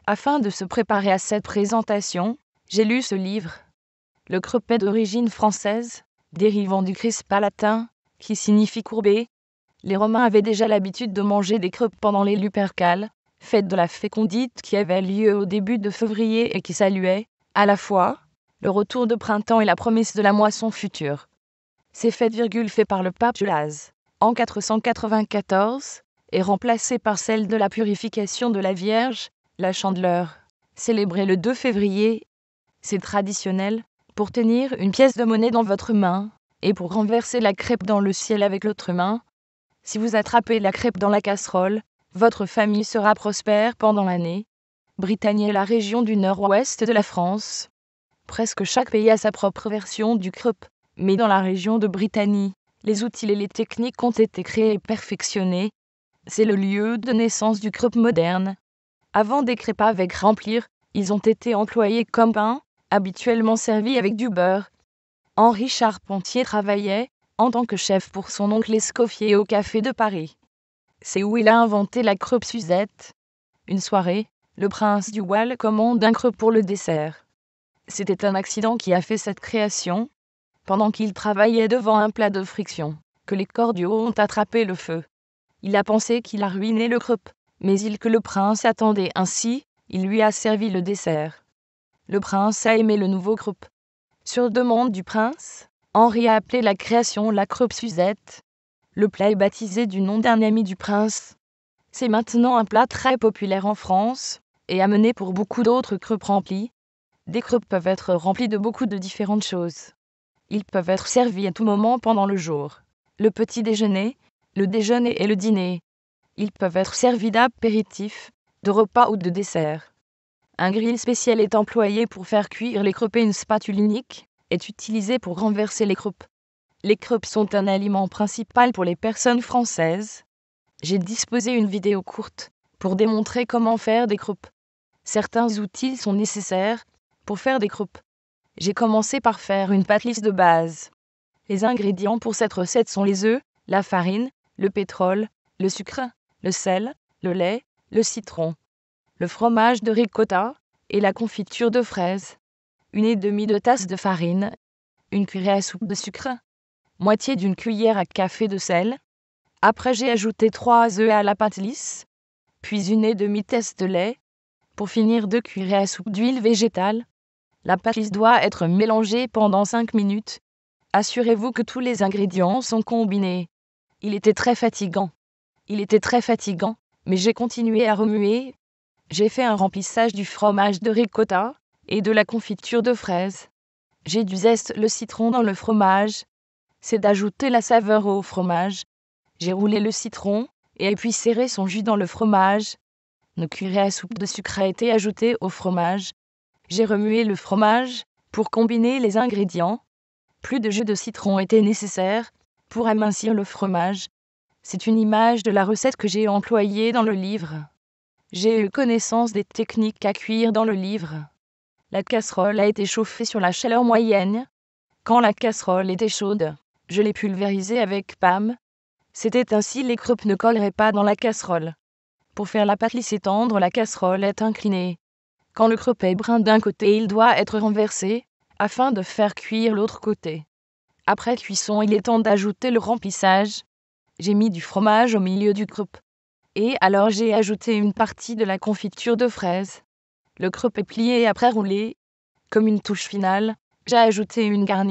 Afin de se préparer à cette présentation, j'ai lu ce livre. Le crêpe est d'origine française, dérivant du crispa latin, qui signifie courbé. Les Romains avaient déjà l'habitude de manger des crêpes pendant les Lupercales, fête de la fécondite qui avait lieu au début de février et qui saluait, à la fois, le retour de printemps et la promesse de la moisson future. Ces fêtes faites par le pape Gelase, en 494, est remplacée par celle de la purification de la Vierge, la Chandeleur, célébrée le 2 février. C'est traditionnel, pour tenir une pièce de monnaie dans votre main, et pour renverser la crêpe dans le ciel avec l'autre main. Si vous attrapez la crêpe dans la casserole, votre famille sera prospère pendant l'année. Brittany est la région du nord-ouest de la France. Presque chaque pays a sa propre version du crêpe, mais dans la région de Brittany, les outils et les techniques ont été créés et perfectionnés. C'est le lieu de naissance du crêpe moderne. Avant des crêpes avec remplir, ils ont été employés comme pain, habituellement servis avec du beurre. Henri Charpentier travaillait, en tant que chef pour son oncle Escoffier au Café de Paris. C'est où il a inventé la crêpe Suzette. Une soirée, le prince du Wal commande un crêpe pour le dessert. C'était un accident qui a fait cette création. Pendant qu'il travaillait devant un plat de friction, que les cordiaux ont attrapé le feu. Il a pensé qu'il a ruiné le crêpe, mais que le prince attendait ainsi, il lui a servi le dessert. Le prince a aimé le nouveau crêpe. Sur demande du prince, Henri a appelé la création la crêpe Suzette. Le plat est baptisé du nom d'un ami du prince. C'est maintenant un plat très populaire en France, et amené pour beaucoup d'autres crêpes remplies. Des crêpes peuvent être remplies de beaucoup de différentes choses. Ils peuvent être servis à tout moment pendant le jour. Le petit déjeuner, le déjeuner et le dîner. Ils peuvent être servis d'apéritif, de repas ou de dessert. Un grill spécial est employé pour faire cuire les crêpes et une spatule unique est utilisée pour renverser les crêpes. Les crêpes sont un aliment principal pour les personnes françaises. J'ai disposé une vidéo courte pour démontrer comment faire des crêpes. Certains outils sont nécessaires pour faire des crêpes. J'ai commencé par faire une pâte lisse de base. Les ingrédients pour cette recette sont les œufs, la farine, le pétrole, le sucre, le sel, le lait, le citron, le fromage de ricotta et la confiture de fraises. 1,5 de tasse de farine, une cuillère à soupe de sucre, moitié d'une cuillère à café de sel. Après j'ai ajouté 3 œufs à la pâte lisse, puis 1,5 tasse de lait. Pour finir 2 cuillères à soupe d'huile végétale. La pâte lisse doit être mélangée pendant 5 minutes. Assurez-vous que tous les ingrédients sont combinés. Il était très fatigant, mais j'ai continué à remuer. J'ai fait un remplissage du fromage de ricotta et de la confiture de fraises. J'ai dû zester le citron dans le fromage. C'est d'ajouter la saveur au fromage. J'ai roulé le citron et puis serré son jus dans le fromage. Une cuillère à soupe de sucre a été ajoutée au fromage. J'ai remué le fromage pour combiner les ingrédients. Plus de jus de citron était nécessaire pour amincir le fromage. C'est une image de la recette que j'ai employée dans le livre. J'ai eu connaissance des techniques à cuire dans le livre. La casserole a été chauffée sur la chaleur moyenne. Quand la casserole était chaude, je l'ai pulvérisée avec PAM. C'était ainsi les crêpes ne colleraient pas dans la casserole. Pour faire la pâte lisse et tendre, la casserole est inclinée. Quand le crêpe est brun d'un côté, il doit être renversé, afin de faire cuire l'autre côté. Après cuisson, il est temps d'ajouter le remplissage. J'ai mis du fromage au milieu du crêpe. Et alors j'ai ajouté une partie de la confiture de fraises. Le crêpe est plié et après roulé. Comme une touche finale, j'ai ajouté une garniture.